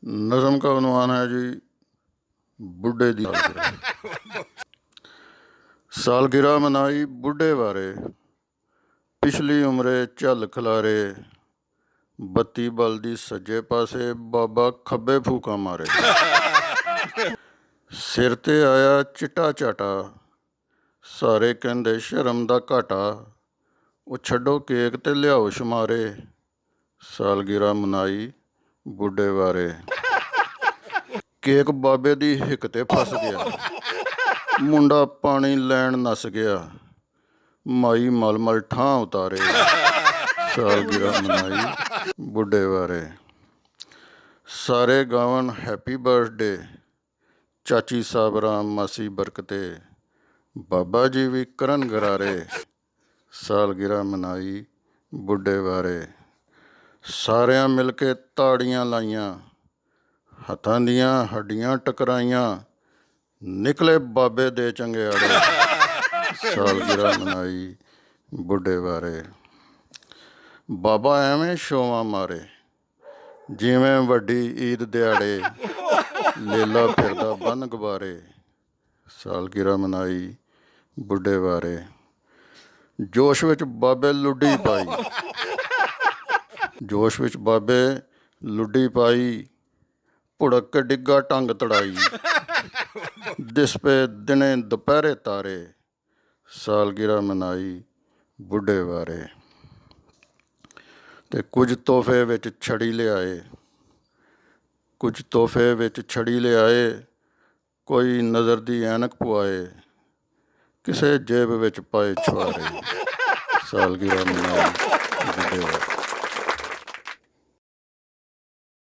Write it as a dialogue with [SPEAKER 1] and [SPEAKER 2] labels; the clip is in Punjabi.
[SPEAKER 1] नज़म का उन्वान है जी बुढ़े दी सालगिरह। सालगिरह मनाई बुढ़े बारे, पिछली उमरे झल खलारे, बत्ती बलदी सज्जे पासे, बाबा खब्बे फूका मारे। सिर ते आया चिट्टा झाटा, सारे कहंदे शर्म दा घाटा, ਉਹ ਛੱਡੋ ਕੇਕ ਤੇ ਲਿਆਓ ਸ਼ਮਾਰੇ, ਸਾਲਗਿਰਾ ਮਨਾਈ ਬੁੱਢੇ ਬਾਰੇ। ਕੇਕ ਬਾਬੇ ਦੀ ਹਿੱਕ ਤੇ ਫਸ ਗਿਆ, ਮੁੰਡਾ ਪਾਣੀ ਲੈਣ ਨੱਸ ਗਿਆ, ਮਾਈ ਮਲਮਲ ਠਾਂ ਉਤਾਰੇ, ਸਾਲਗਿਰਾ ਮਨਾਈ ਬੁੱਢੇ ਬਾਰੇ। ਸਾਰੇ ਗਾਵਨ ਹੈਪੀ ਬਰਥਡੇ, ਚਾਚੀ ਸਾਬਰਾ ਮਾਸੀ ਬਰਕਤੇ, ਬਾਬਾ ਜੀ ਵੀ ਕਰਨ ਗਰਾਰੇ, ਸਾਲਗਿਰਾ ਮਨਾਈ ਬੁੱਢੇ ਬਾਰੇ। ਸਾਰਿਆਂ ਮਿਲ ਕੇ ਤਾੜੀਆਂ ਲਾਈਆਂ, ਹੱਥਾਂ ਦੀਆਂ ਹੱਡੀਆਂ ਟਕਰਾਈਆਂ, ਨਿਕਲੇ ਬਾਬੇ ਦੇ ਚੰਗਿਆੜੇ, ਸਾਲਗਿਰਾ ਮਨਾਈ ਬੁੱਢੇ ਬਾਰੇ। ਬਾਬਾ ਐਵੇਂ ਛੋਵਾਂ ਮਾਰੇ, ਜਿਵੇਂ ਵੱਡੀ ਈਦ ਦਿਹਾੜੇ, ਲੇਲਾ ਫਿਰਦਾ ਬੰਨ ਗੁਬਾਰੇ, ਸਾਲਗਿਰਾ ਮਨਾਈ ਬੁੱਢੇ ਬਾਰੇ। ਜੋਸ਼ ਵਿੱਚ ਬਾਬੇ ਲੁੱਡੀ ਪਾਈ, ਜੋਸ਼ ਵਿੱਚ ਬਾਬੇ ਲੁੱਡੀ ਪਾਈ, ਭੁੜਕ ਕੇ ਡਿੱਗਾ ਟੰਗ ਤੜਾਈ, ਦਿਸ ਪੇ ਦਿਨੇ ਦੁਪਹਿਰੇ ਤਾਰੇ, ਸਾਲਗਿਰਾ ਮਨਾਈ ਬੁੱਢੇ ਬਾਰੇ। ਤੇ ਕੁਝ ਤੋਹਫੇ ਵਿੱਚ ਛੜੀ ਲਿਆਏ, ਕੁਝ ਤੋਹਫੇ ਵਿੱਚ ਛੜੀ ਲਿਆਏ, ਕੋਈ ਨਜ਼ਰ ਦੀ ਐਨਕ ਪਵਾਏ, ਕਿਸੇ ਜੇਬ ਵਿੱਚ ਪਾਏ ਛੁਆਰੇ, ਸਾਲਗਿਰਾ ਮਨਾਈ ਬੁੱਢੇ ਬਾਰੇ।